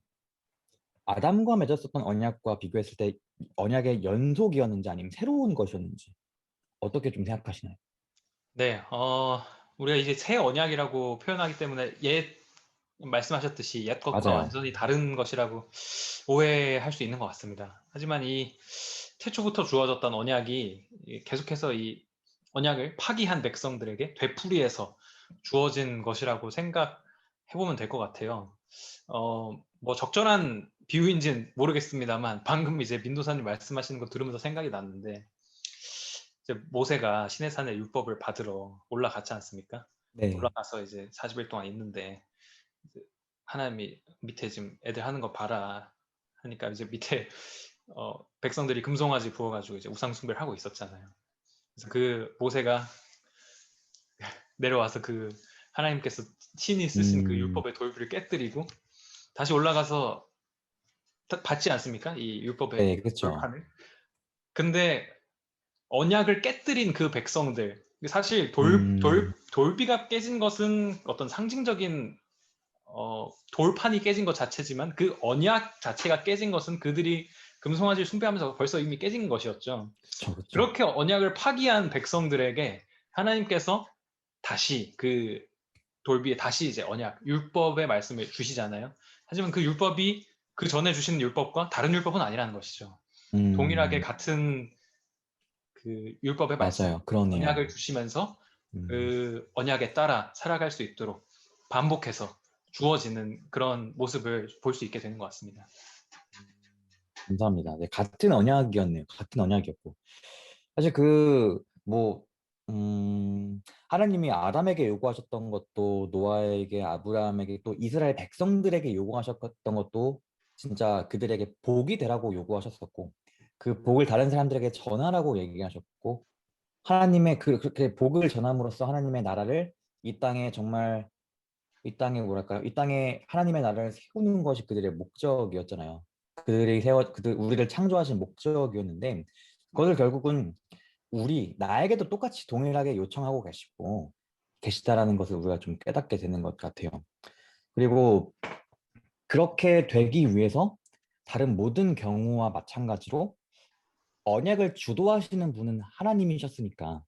아담과 맺었었던 언약과 비교했을 때 언약의 연속이었는지 아니면 새로운 것이었는지 어떻게 좀 생각하시나요?
네, 우리가 이제 새 언약이라고 표현하기 때문에 말씀하셨듯이 옛 것과
맞아요.
완전히 다른 것이라고 오해할 수 있는 것 같습니다. 하지만 이 태초부터 주어졌던 언약이 계속해서 이 언약을 파기한 백성들에게 되풀이해서 주어진 것이라고 생각해보면 될 것 같아요. 뭐 적절한 비유인지는 모르겠습니다만 방금 이제 민도사님 말씀하시는 거 들으면서 생각이 났는데 이제 모세가 시내산에 율법을 받으러 올라갔지 않습니까?
네.
올라가서 이제 40일 동안 있는데 이제 하나님이 밑에 지금 애들 하는 거 봐라 하니까 이제 밑에 백성들이 금송아지 부어가지고 이제 우상 숭배를 하고 있었잖아요. 그래서 그 모세가 내려와서 그 하나님께서 친히 쓰신 그
음,
율법의 돌비를 깨뜨리고 다시 올라가서 받지 않습니까? 이 율법의
네, 그렇죠.
돌판을. 근데 언약을 깨뜨린 그 백성들, 사실
음,
돌비가 깨진 것은 어떤 상징적인 돌판이 깨진 것 자체지만 그 언약 자체가 깨진 것은 그들이 금송아지를 숭배하면서 벌써 이미 깨진 것이었죠.
그쵸, 그쵸.
그렇게 언약을 파기한 백성들에게 하나님께서 다시 그 돌비에 다시 이제 언약, 율법의 말씀을 주시잖아요. 하지만 그 율법이 그 전에 주신 율법과 다른 율법은 아니라는 것이죠. 동일하게
음,
같은 그 율법의 말씀,
맞아요. 그러네요.
언약을 주시면서
음,
그 언약에 따라 살아갈 수 있도록 반복해서 주어지는 그런 모습을 볼 수 있게 되는 것 같습니다.
감사합니다. 네, 같은 언약이었네요. 같은 언약이었고. 사실 하나님이 아담에게 요구하셨던 것도, 노아에게, 아브라함에게, 또 이스라엘 백성들에게 요구하셨던 것도 진짜 그들에게 복이 되라고 요구하셨었고, 그 복을 다른 사람들에게 전하라고 얘기하셨고, 하나님의 그렇게 복을 전함으로써 하나님의 나라를 이 땅에 정말, 이 땅에 뭐랄까요? 이 땅에 하나님의 나라를 세우는 것이 그들의 목적이었잖아요. 우리를 창조하신 목적이었는데, 그것을 결국은 나에게도 똑같이 동일하게 요청하고 계시다라는 것을 우리가 좀 깨닫게 되는 것 같아요. 그리고 그렇게 되기 위해서 다른 모든 경우와 마찬가지로 언약을 주도하시는 분은 하나님이셨으니까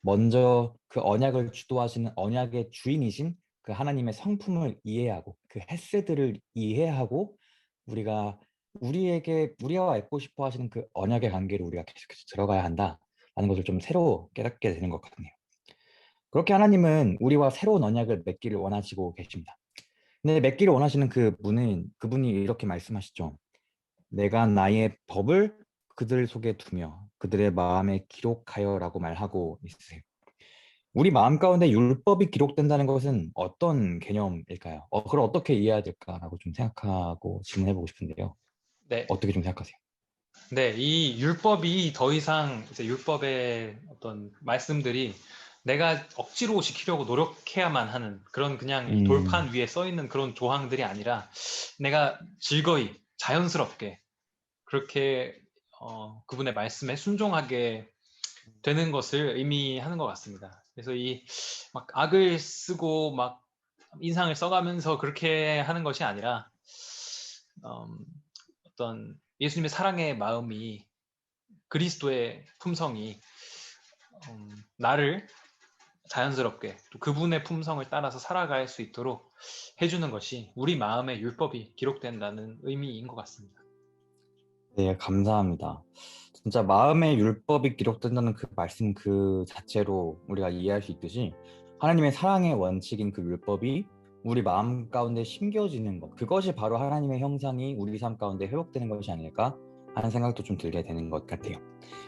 먼저 그 언약을 주도하시는 언약의 주인이신 그 하나님의 성품을 이해하고 그 헤세드를 이해하고 우리가 우리와 맺고 싶어 하시는 그 언약의 관계를 우리가 계속해서 들어가야 한다라는 것을 좀 새로 깨닫게 되는 것 같네요. 그렇게 하나님은 우리와 새로운 언약을 맺기를 원하시고 계십니다. 근데 맺기를 원하시는 그분이 이렇게 말씀하시죠. 내가 나의 법을 그들 속에 두며 그들의 마음에 기록하여라고 말하고 있으세요. 우리 마음 가운데 율법이 기록된다는 것은 어떤 개념일까요? 그걸 어떻게 이해해야 될까라고 좀 생각하고 질문해보고 싶은데요.
네,
어떻게 좀 생각하세요?
네, 이 율법이 더 이상 이제 율법의 어떤 말씀들이 내가 억지로 지키려고 노력해야만 하는 그런 그냥 이
음,
돌판 위에 써 있는 그런 조항들이 아니라 내가 즐거이 자연스럽게 그렇게 그분의 말씀에 순종하게 되는 것을 의미하는 것 같습니다. 그래서 이 막 악을 쓰고 막 인상을 써가면서 그렇게 하는 것이 아니라 음, 어떤 예수님의 사랑의 마음이 그리스도의 품성이 나를 자연스럽게 또 그분의 품성을 따라서 살아갈 수 있도록 해주는 것이 우리 마음의 율법이 기록된다는 의미인 것 같습니다.
네, 감사합니다. 진짜 마음의 율법이 기록된다는 그 말씀 그 자체로 우리가 이해할 수 있듯이 하나님의 사랑의 원칙인 그 율법이 우리 마음 가운데 심겨지는 것, 그것이 바로 하나님의 형상이 우리 삶 가운데 회복되는 것이 아닐까 하는 생각도 좀 들게 되는 것 같아요.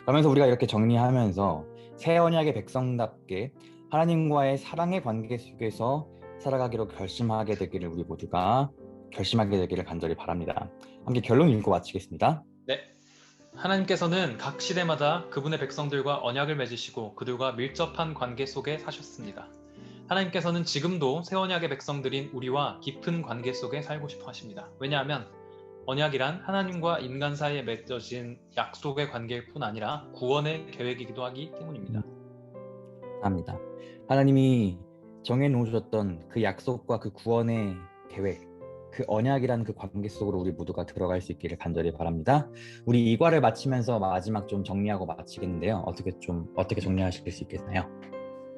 그러면서 우리가 이렇게 정리하면서 새 언약의 백성답게 하나님과의 사랑의 관계 속에서 살아가기로 결심하게 되기를 우리 모두가 결심하게 되기를 간절히 바랍니다. 함께 결론 읽고 마치겠습니다.
네, 하나님께서는 각 시대마다 그분의 백성들과 언약을 맺으시고 그들과 밀접한 관계 속에 사셨습니다. 하나님께서는 지금도 새 언약의 백성들인 우리와 깊은 관계 속에 살고 싶어 하십니다. 왜냐하면 언약이란 하나님과 인간 사이에 맺어진 약속의 관계일 뿐 아니라 구원의 계획이기도 하기 때문입니다.
합니다. 하나님이 정해놓으셨던 그 약속과 그 구원의 계획, 그 언약이라는 그 관계 속으로 우리 모두가 들어갈 수 있기를 간절히 바랍니다. 우리 이과를 마치면서 마지막 좀 정리하고 마치겠는데요. 어떻게 정리하실 수 있겠나요?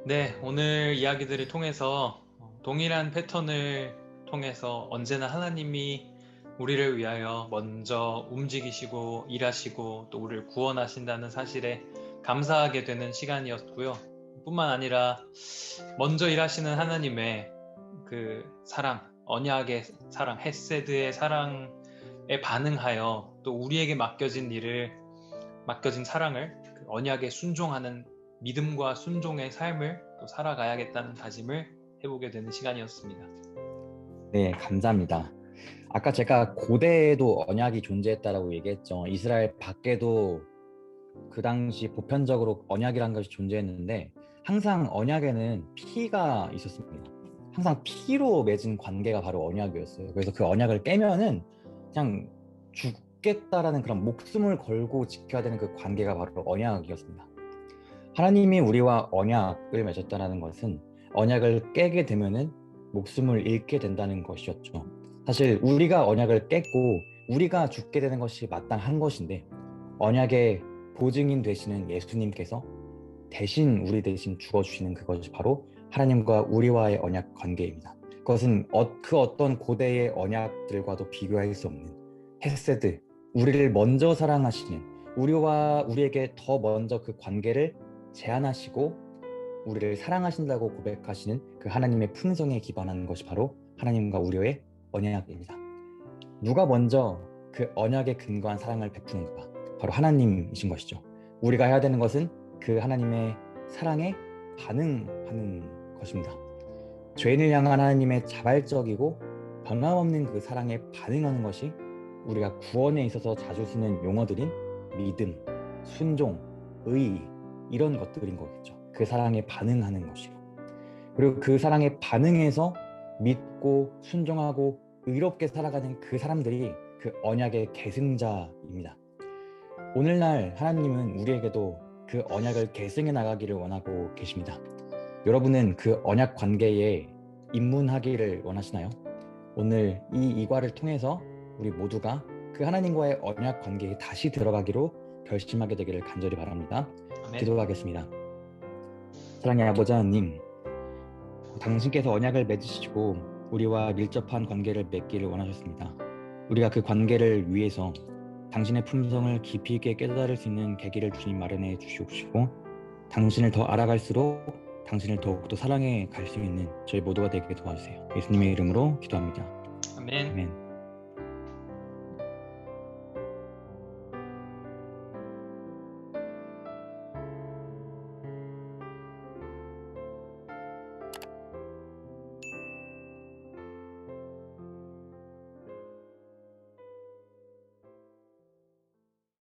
네, 오늘 이야기들을 통해서 동일한 패턴을 통해서 언제나 하나님이 우리를 위하여 먼저 움직이시고 일하시고 또 우리를 구원하신다는 사실에 감사하게 되는 시간이었고요. 뿐만 아니라 먼저 일하시는 하나님의 그 사랑, 언약의 사랑, 헤세드의 사랑에 반응하여 또 우리에게 맡겨진 사랑을 그 언약에 순종하는 믿음과 순종의 삶을 또 살아가야겠다는 다짐을 해보게 되는 시간이었습니다.
네, 감사합니다. 아까 제가 고대에도 언약이 존재했다라고 얘기했죠. 이스라엘 밖에도 그 당시 보편적으로 언약이라는 것이 존재했는데 항상 언약에는 피가 있었습니다. 항상 피로 맺은 관계가 바로 언약이었어요. 그래서 그 언약을 깨면은 그냥 지키겠다라는 그런 목숨을 걸고 지켜야 되는 그 관계가 바로 언약이었습니다. 하나님이 우리와 언약을 맺었다는 것은 언약을 깨게 되면은 목숨을 잃게 된다는 것이었죠. 사실 우리가 언약을 깼고 우리가 죽게 되는 것이 마땅한 것인데 언약의 보증인 되시는 예수님께서 대신 우리 대신 죽어주시는 그것이 바로 하나님과 우리와의 언약 관계입니다. 그것은 그 어떤 고대의 언약들과도 비교할 수 없는 헤세드, 우리를 먼저 사랑하시는, 우리에게 더 먼저 그 관계를 제안하시고 우리를 사랑하신다고 고백하시는 그 하나님의 품성에 기반하는 것이 바로 하나님과 우리의 언약입니다. 누가 먼저 그 언약에 근거한 사랑을 베푸는가? 바로 하나님이신 것이죠. 우리가 해야 되는 것은 그 하나님의 사랑에 반응하는 것입니다. 죄인을 향한 하나님의 자발적이고 변함없는 그 사랑에 반응하는 것이 우리가 구원에 있어서 자주 쓰는 용어들인 믿음, 순종, 의 이런 것들인 거겠죠. 그 사랑에 반응하는 것이요. 그리고 그 사랑에 반응해서 믿고 순종하고 의롭게 살아가는 그 사람들이 그 언약의 계승자입니다. 오늘날 하나님은 우리에게도 그 언약을 계승해 나가기를 원하고 계십니다. 여러분은 그 언약 관계에 입문하기를 원하시나요? 오늘 이 이과를 통해서 우리 모두가 그 하나님과의 언약 관계에 다시 들어가기로 결심하게 되기를 간절히 바랍니다.
아멘.
기도하겠습니다. 사랑의 아버지 하나님, 당신께서 언약을 맺으시고 우리와 밀접한 관계를 맺기를 원하셨습니다. 우리가 그 관계를 위해서 당신의 품성을 깊이 있게 깨달을 수 있는 계기를 주님 마련해 주시옵시고 당신을 더 알아갈수록 당신을 더욱더 사랑해 갈 수 있는 저희 모두가 되게 도와주세요. 예수님의 이름으로 기도합니다.
아멘.
아멘.